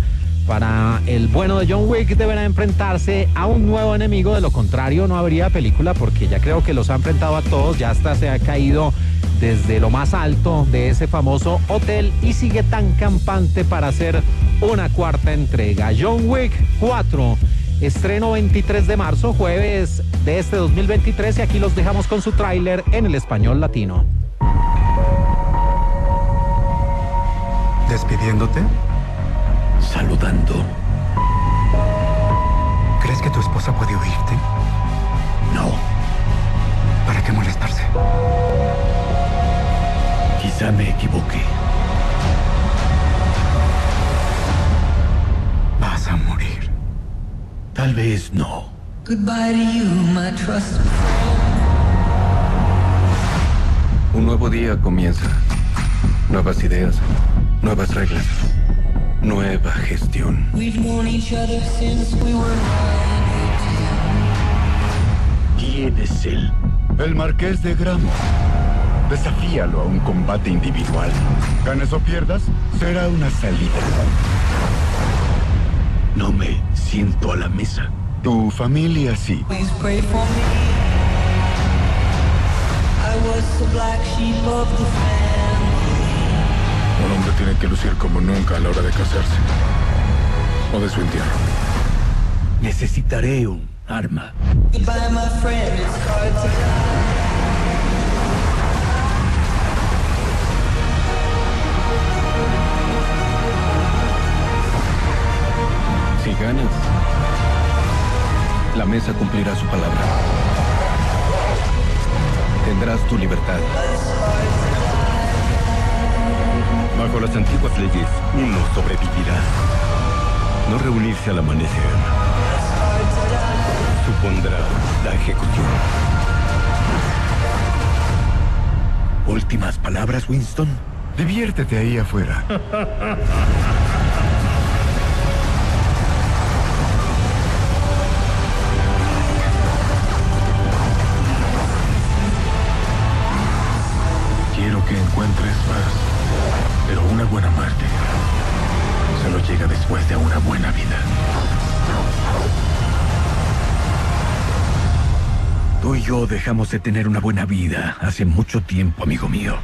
para el bueno de John Wick deberá enfrentarse a un nuevo enemigo. De lo contrario no habría película, porque ya creo que los ha enfrentado a todos, ya hasta se ha caído desde lo más alto de ese famoso hotel y sigue tan campante para hacer una cuarta entrega. John Wick 4, estreno 23 de marzo, jueves de este 2023, y aquí los dejamos con su tráiler en el español latino. ¿Despidiéndote? Saludando. ¿Crees que tu esposa puede oírte? No. ¿Para qué molestarse? Quizá me equivoqué. Vas a morir. Tal vez no. Goodbye to you, my trust. Un nuevo día comienza. Nuevas ideas, nuevas reglas, nueva gestión. We've known each other since we were 9. ¿Quién es él? El Marqués de Gramo. Desafíalo a un combate individual. Ganes o pierdas, será una salida. No me siento a la mesa. Tu familia sí. Please pray for me. I was the black sheep of the family. Un hombre tiene que lucir como nunca a la hora de casarse. O de su entierro. Necesitaré un arma. Goodbye, my friend. It's hard to die. Si ganas, la mesa cumplirá su palabra. Tendrás tu libertad. Bajo las antiguas leyes, uno sobrevivirá. No reunirse al amanecer supondrá la ejecución. Últimas palabras, Winston. Diviértete ahí afuera. Quiero que encuentres paz, pero una buena muerte solo llega después de una buena vida. Tú y yo dejamos de tener una buena vida hace mucho tiempo, amigo mío.